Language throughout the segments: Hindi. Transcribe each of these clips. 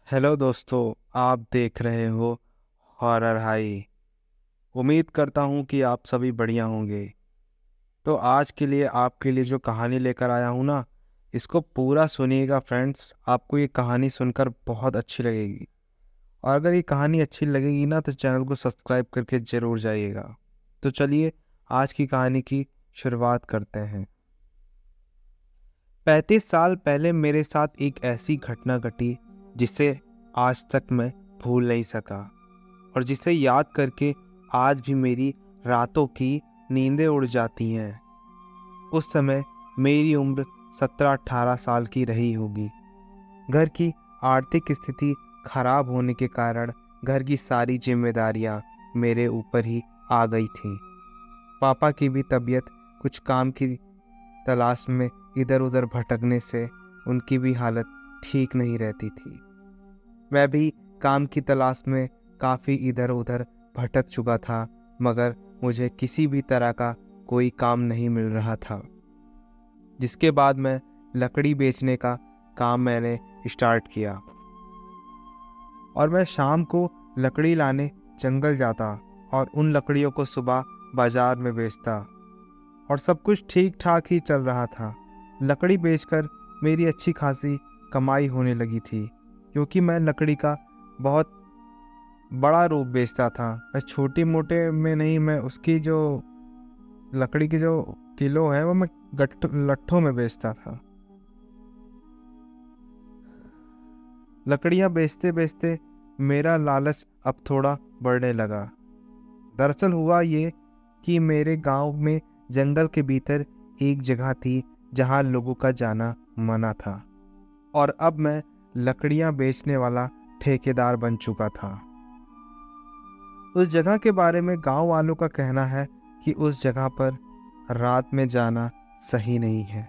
हेलो दोस्तों, आप देख रहे हो हॉरर हाई। उम्मीद करता हूँ कि आप सभी बढ़िया होंगे। तो आज के लिए आपके लिए जो कहानी लेकर आया हूँ ना, इसको पूरा सुनिएगा फ्रेंड्स। आपको ये कहानी सुनकर बहुत अच्छी लगेगी। और अगर ये कहानी अच्छी लगेगी ना तो चैनल को सब्सक्राइब करके ज़रूर जाइएगा। तो चलिए आज की कहानी की शुरुआत करते हैं। 35 साल पहले मेरे साथ एक ऐसी घटना घटी जिसे आज तक मैं भूल नहीं सका, और जिसे याद करके आज भी मेरी रातों की नींदें उड़ जाती हैं। उस समय मेरी उम्र 17-18 साल की रही होगी। घर की आर्थिक स्थिति खराब होने के कारण घर की सारी जिम्मेदारियां मेरे ऊपर ही आ गई थीं। पापा की भी तबीयत कुछ काम की तलाश में इधर उधर भटकने से उनकी भी हालत ठीक नहीं रहती थी। मैं भी काम की तलाश में काफ़ी इधर उधर भटक चुका था, मगर मुझे किसी भी तरह का कोई काम नहीं मिल रहा था। जिसके बाद मैं लकड़ी बेचने का काम मैंने स्टार्ट किया, और मैं शाम को लकड़ी लाने जंगल जाता और उन लकड़ियों को सुबह बाजार में बेचता। और सब कुछ ठीक ठाक ही चल रहा था। लकड़ी बेचकर मेरी अच्छी खासी कमाई होने लगी थी, क्योंकि मैं लकड़ी का बहुत बड़ा रूप बेचता था। मैं छोटे मोटे में नहीं, मैं उसकी जो लकड़ी की जो किलो है वो मैं लट्ठों में बेचता था। लकड़ियां बेचते बेचते मेरा लालच अब थोड़ा बढ़ने लगा। दरअसल हुआ ये कि मेरे गांव में जंगल के भीतर एक जगह थी जहां लोगों का जाना मना था, और अब मैं लकड़ियां बेचने वाला ठेकेदार बन चुका था। उस जगह के बारे में गांव वालों का कहना है कि उस जगह पर रात में जाना सही नहीं है।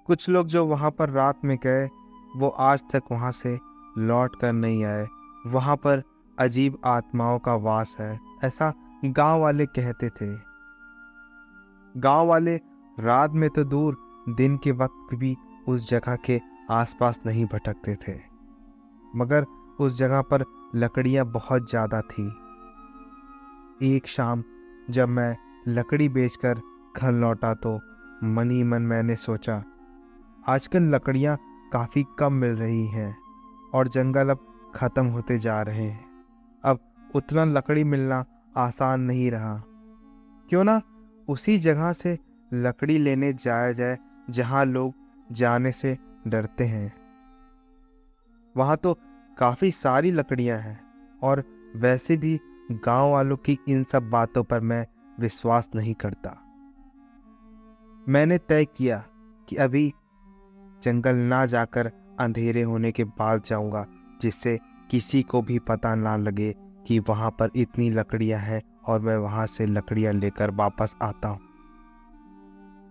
कुछ लोग जो वहां पर रात में गए वो आज तक वहां से लौट कर नहीं आए। वहां पर अजीब आत्माओं का वास है, ऐसा गांव वाले कहते थे। गांव वाले रात में तो दूर, दिन के वक्त भी उस जगह के आसपास नहीं भटकते थे। मगर उस जगह पर लकड़ियां बहुत ज्यादा थी। एक शाम जब मैं लकड़ी बेचकर घर लौटा तो मन ही मन मैंने सोचा, आजकल लकड़ियां काफी कम मिल रही हैं और जंगल अब खत्म होते जा रहे हैं। अब उतना लकड़ी मिलना आसान नहीं रहा। क्यों ना उसी जगह से लकड़ी लेने जाया जाए जहां लोग जाने से डरते हैं। वहां तो काफी सारी लकड़ियां हैं, और वैसे भी गांव वालों की इन सब बातों पर मैं विश्वास नहीं करता। मैंने तय किया कि अभी जंगल ना जाकर अंधेरे होने के बाद जाऊंगा, जिससे किसी को भी पता ना लगे कि वहां पर इतनी लकड़ियां हैं और मैं वहां से लकड़ियां लेकर वापस आता हूं।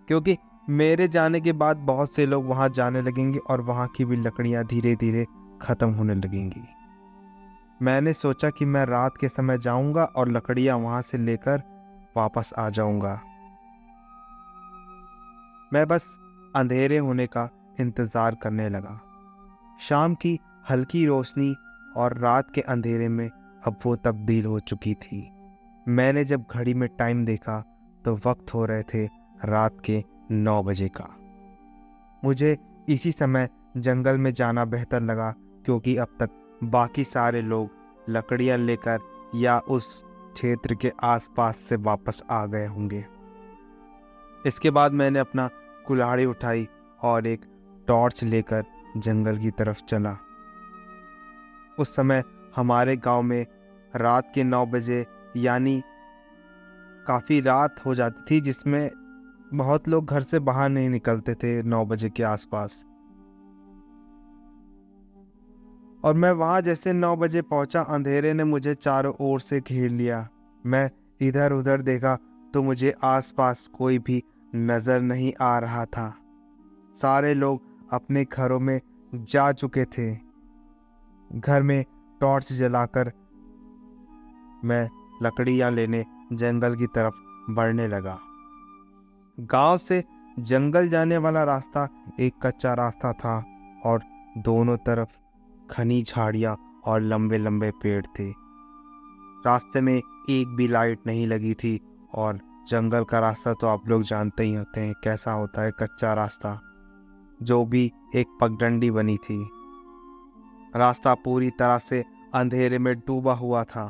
क्योंकि मेरे जाने के बाद बहुत से लोग वहां जाने लगेंगे और वहां की भी लकड़ियां धीरे धीरे खत्म होने लगेंगी। मैंने सोचा कि मैं रात के समय जाऊंगा और लकड़ियां वहां से लेकर वापस आ जाऊंगा। मैं बस अंधेरे होने का इंतजार करने लगा। शाम की हल्की रोशनी और रात के अंधेरे में अब वो तब्दील हो चुकी थी। मैंने जब घड़ी में टाइम देखा तो वक्त हो रहे थे रात के 9 बजे का। मुझे इसी समय जंगल में जाना बेहतर लगा, क्योंकि अब तक बाकी सारे लोग लकड़ियां लेकर या उस क्षेत्र के आसपास से वापस आ गए होंगे। इसके बाद मैंने अपना कुल्हाड़ी उठाई और एक टॉर्च लेकर जंगल की तरफ चला। उस समय हमारे गांव में रात के 9 बजे यानी काफ़ी रात हो जाती थी, जिसमें बहुत लोग घर से बाहर नहीं निकलते थे 9 बजे के आसपास। और मैं वहां जैसे 9 बजे पहुंचा, अंधेरे ने मुझे चारों ओर से घेर लिया। मैं इधर उधर देखा तो मुझे आसपास कोई भी नजर नहीं आ रहा था। सारे लोग अपने घरों में जा चुके थे। घर में टॉर्च जलाकर मैं लकड़ियां लेने जंगल की तरफ बढ़ने लगा। गांव से जंगल जाने वाला रास्ता एक कच्चा रास्ता था, और दोनों तरफ घनी झाड़ियाँ और लंबे लंबे पेड़ थे। रास्ते में एक भी लाइट नहीं लगी थी और जंगल का रास्ता तो आप लोग जानते ही होते हैं कैसा होता है, कच्चा रास्ता जो भी एक पगडंडी बनी थी। रास्ता पूरी तरह से अंधेरे में डूबा हुआ था।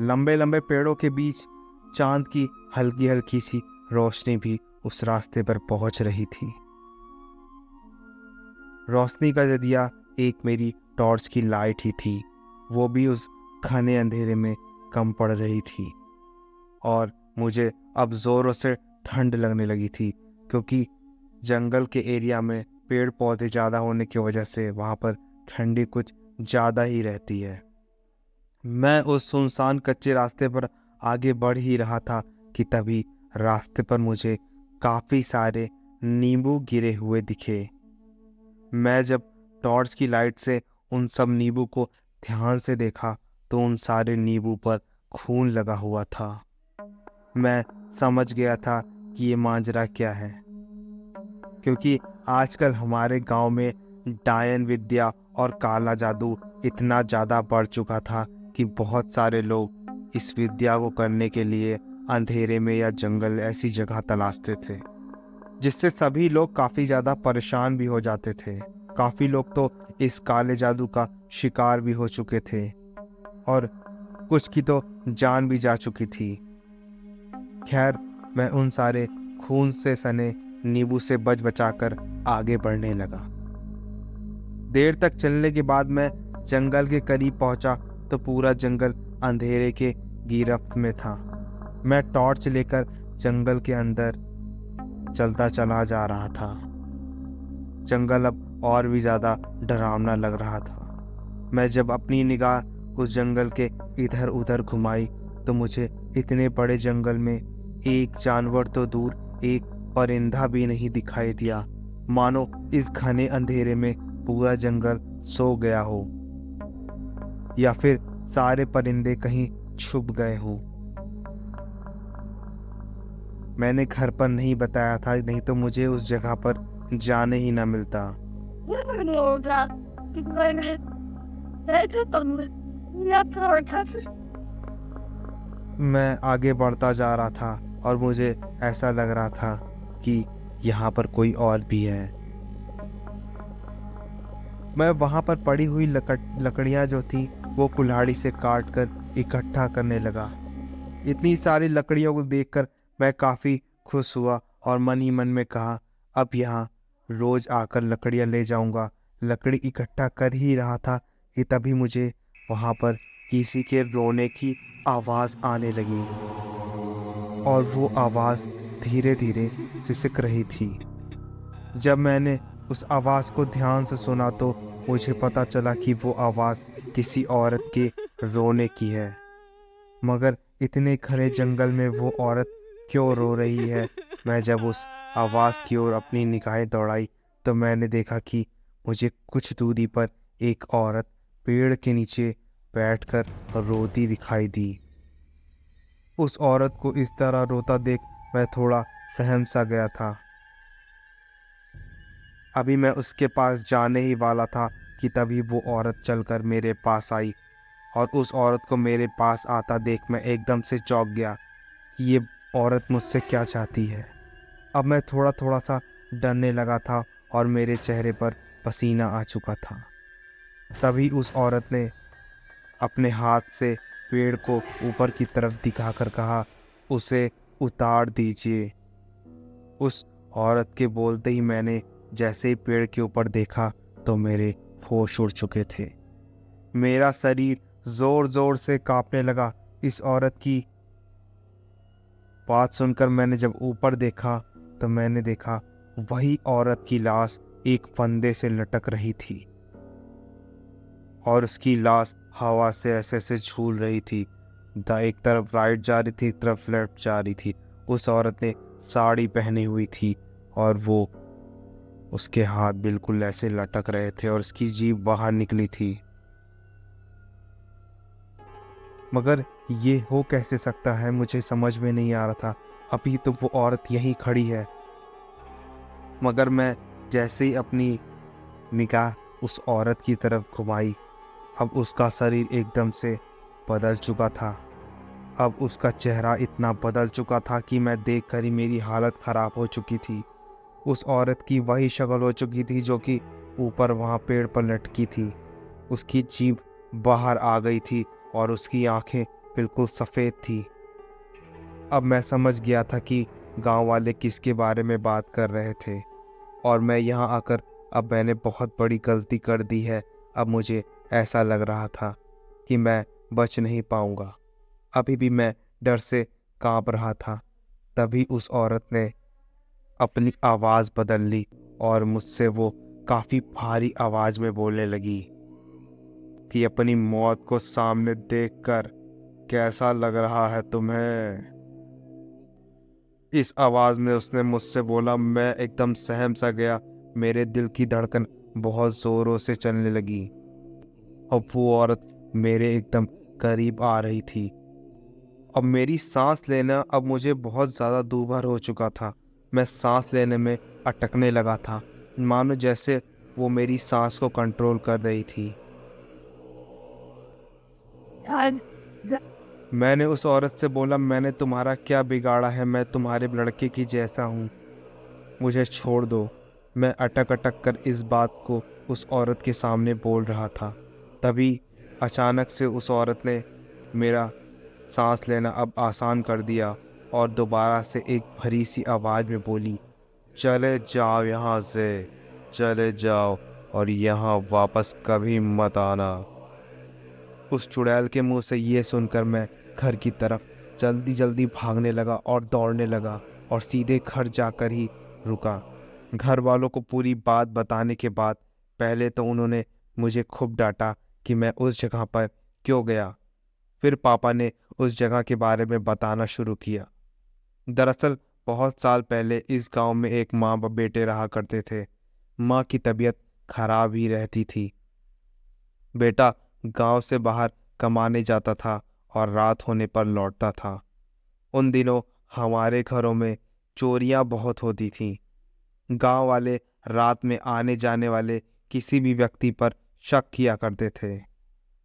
लंबे लंबे पेड़ों के बीच चांद की हल्की हल्की सी रोशनी भी उस रास्ते पर पहुंच रही थी। रोशनी का जरिया एक मेरी टॉर्च की लाइट ही थी, वो भी उस घने अंधेरे में कम पड़ रही थी और मुझे अब जोरों से ठंड लगने लगी थी, क्योंकि जंगल के एरिया में पेड़ पौधे ज़्यादा होने की वजह से वहाँ पर ठंडी कुछ ज़्यादा ही रहती है। मैं उस सुनसान कच्चे रास्ते पर आगे बढ़ ही रहा था कि तभी रास्ते पर मुझे काफ़ी सारे नींबू गिरे हुए दिखे। मैं जब टॉर्च की लाइट से उन सब नींबू को ध्यान से देखा तो उन सारे नींबू पर खून लगा हुआ था। मैं समझ गया था कि ये मांजरा क्या है, क्योंकि आजकल हमारे गांव में डायन विद्या और काला जादू इतना ज़्यादा बढ़ चुका था कि बहुत सारे लोग इस विद्या को करने के लिए अंधेरे में या जंगल ऐसी जगह तलाशते थे, जिससे सभी लोग काफ़ी ज़्यादा परेशान भी हो जाते थे। काफ़ी लोग तो इस काले जादू का शिकार भी हो चुके थे और कुछ की तो जान भी जा चुकी थी। खैर, मैं उन सारे खून से सने नींबू से बच बचाकर आगे बढ़ने लगा। देर तक चलने के बाद मैं जंगल के करीब पहुंचा तो पूरा जंगल अंधेरे के गिरफ्त में था। मैं टॉर्च लेकर जंगल के अंदर चलता चला जा रहा था। जंगल अब और भी ज़्यादा डरावना लग रहा था। मैं जब अपनी निगाह उस जंगल के इधर उधर घुमाई तो मुझे इतने बड़े जंगल में एक जानवर तो दूर एक परिंदा भी नहीं दिखाई दिया, मानो इस घने अंधेरे में पूरा जंगल सो गया हो या फिर सारे परिंदे कहीं छुप गए हों। मैंने घर पर नहीं बताया था, नहीं तो मुझे उस जगह पर जाने ही ना मिलता। मैं आगे बढ़ता जा रहा था और मुझे ऐसा लग रहा था कि यहाँ पर कोई और भी है। मैं वहाँ पर पड़ी हुई लकड़ियाँ जो थी वो कुल्हाड़ी से काट कर इकट्ठा करने लगा। इतनी सारी लकड़ियों को देखकर मैं काफ़ी खुश हुआ और मन ही मन में कहा, अब यहाँ रोज आकर लकड़ियाँ ले जाऊँगा। लकड़ी इकट्ठा कर ही रहा था कि तभी मुझे वहाँ पर किसी के रोने की आवाज़ आने लगी और वो आवाज़ धीरे धीरे सिसक रही थी। जब मैंने उस आवाज़ को ध्यान से सुना तो मुझे पता चला कि वो आवाज़ किसी औरत के रोने की है। मगर इतने घने जंगल में वो औरत क्यों रो रही है? मैं जब उस आवाज़ की ओर अपनी निगाहें दौड़ाई तो मैंने देखा कि मुझे कुछ दूरी पर एक औरत पेड़ के नीचे बैठकर रोती दिखाई दी। उस औरत को इस तरह रोता देख मैं थोड़ा सहम सा गया था। अभी मैं उसके पास जाने ही वाला था कि तभी वो औरत चलकर मेरे पास आई और उस औरत को मेरे पास आता देख मैं एकदम से चौंक गया कि ये औरत मुझसे क्या चाहती है। अब मैं थोड़ा थोड़ा सा डरने लगा था और मेरे चेहरे पर पसीना आ चुका था। तभी उस औरत ने अपने हाथ से पेड़ को ऊपर की तरफ दिखाकर कहा, उसे उतार दीजिए। उस औरत के बोलते ही मैंने जैसे ही पेड़ के ऊपर देखा तो मेरे होश उड़ चुके थे। मेरा शरीर जोर जोर से कांपने लगा। इस औरत की बात सुनकर मैंने जब ऊपर देखा तो मैंने देखा वही औरत की लाश एक फंदे से लटक रही थी और उसकी लाश हवा से ऐसे ऐसे झूल रही थी। एक तरफ राइट जा रही थी, एक तरफ लेफ्ट जा रही थी। उस औरत ने साड़ी पहनी हुई थी और वो उसके हाथ बिल्कुल ऐसे लटक रहे थे और उसकी जीभ बाहर निकली थी। मगर ये हो कैसे सकता है, मुझे समझ में नहीं आ रहा था। अभी तो वो औरत यहीं खड़ी है। मगर मैं जैसे ही अपनी निगाह उस औरत की तरफ घुमाई अब उसका शरीर एकदम से बदल चुका था। अब उसका चेहरा इतना बदल चुका था कि मैं देखकर ही मेरी हालत ख़राब हो चुकी थी। उस औरत की वही शक्ल हो चुकी थी जो कि ऊपर वहाँ पेड़ पर लटकी थी। उसकी जीभ बाहर आ गई थी और उसकी आंखें बिल्कुल सफ़ेद थी। अब मैं समझ गया था कि गांव वाले किसके बारे में बात कर रहे थे और मैं यहाँ आकर अब मैंने बहुत बड़ी गलती कर दी है। अब मुझे ऐसा लग रहा था कि मैं बच नहीं पाऊँगा। अभी भी मैं डर से काँप रहा था। तभी उस औरत ने अपनी आवाज़ बदल ली और मुझसे वो काफ़ी भारी आवाज़ में बोलने लगी कि अपनी मौत को सामने देखकर कैसा लग रहा है तुम्हें। इस आवाज़ में उसने मुझसे बोला। मैं एकदम सहम सा गया। मेरे दिल की धड़कन बहुत ज़ोरों से चलने लगी। अब वो औरत मेरे एकदम करीब आ रही थी। अब मेरी सांस लेना अब मुझे बहुत ज़्यादा दूभर हो चुका था। मैं सांस लेने में अटकने लगा था, मानो जैसे वो मेरी सांस को कंट्रोल कर रही थी। मैंने उस औरत से बोला, मैंने तुम्हारा क्या बिगाड़ा है? मैं तुम्हारे लड़के की जैसा हूँ, मुझे छोड़ दो। मैं अटक अटक कर इस बात को उस औरत के सामने बोल रहा था। तभी अचानक से उस औरत ने मेरा सांस लेना अब आसान कर दिया और दोबारा से एक भरी सी आवाज़ में बोली, चले जाओ यहाँ से, चले जाओ और यहाँ वापस कभी मत आना। उस चुड़ैल के मुंह से ये सुनकर मैं घर की तरफ जल्दी जल्दी भागने लगा और दौड़ने लगा और सीधे घर जाकर ही रुका। घर वालों को पूरी बात बताने के बाद पहले तो उन्होंने मुझे खूब डांटा कि मैं उस जगह पर क्यों गया। फिर पापा ने उस जगह के बारे में बताना शुरू किया। दरअसल बहुत साल पहले इस गांव में एक माँ व बेटे रहा करते थे। माँ की तबीयत खराब ही रहती थी। बेटा गांव से बाहर कमाने जाता था और रात होने पर लौटता था। उन दिनों हमारे घरों में चोरियां बहुत होती थीं। गांव वाले रात में आने जाने वाले किसी भी व्यक्ति पर शक किया करते थे।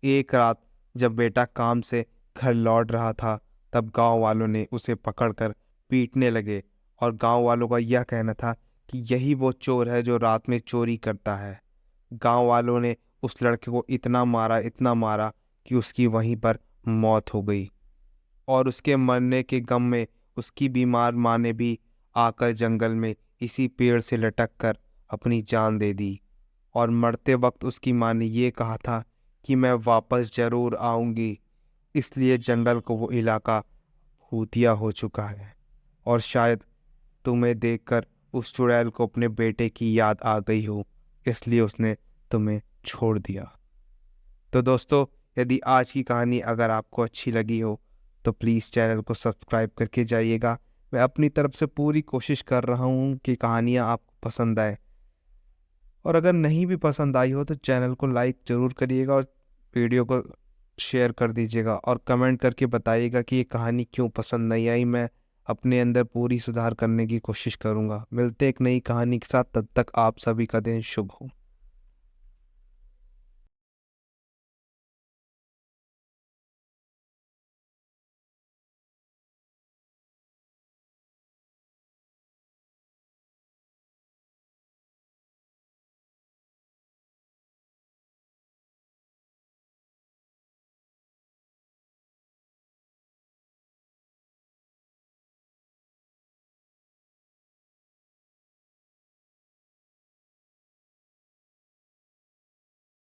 एक रात जब बेटा काम से घर लौट रहा था, तब गांव वालों ने उसे पकड़कर पीटने लगे और गांव वालों का यह कहना था कि यही वो चोर है जो रात में चोरी करता है। गांव वालों ने उस लड़के को इतना मारा कि उसकी वहीं पर मौत हो गई और उसके मरने के गम में उसकी बीमार माँ ने भी आकर जंगल में इसी पेड़ से लटक कर अपनी जान दे दी। और मरते वक्त उसकी माँ ने ये कहा था कि मैं वापस जरूर आऊंगी। इसलिए जंगल को वो इलाका भूतिया हो चुका है और शायद तुम्हें देखकर उस चुड़ैल को अपने बेटे की याद आ गई हो, इसलिए उसने तुम्हें छोड़ दिया। तो दोस्तों, यदि आज की कहानी अगर आपको अच्छी लगी हो तो प्लीज़ चैनल को सब्सक्राइब करके जाइएगा। मैं अपनी तरफ से पूरी कोशिश कर रहा हूँ कि कहानियाँ आपको पसंद आए, और अगर नहीं भी पसंद आई हो तो चैनल को लाइक ज़रूर करिएगा और वीडियो को शेयर कर दीजिएगा और कमेंट करके बताइएगा कि ये कहानी क्यों पसंद नहीं आई। मैं अपने अंदर पूरी सुधार करने की कोशिश करूँगा। मिलते एक नई कहानी के साथ, तब तक आप सभी का दिन शुभ हो।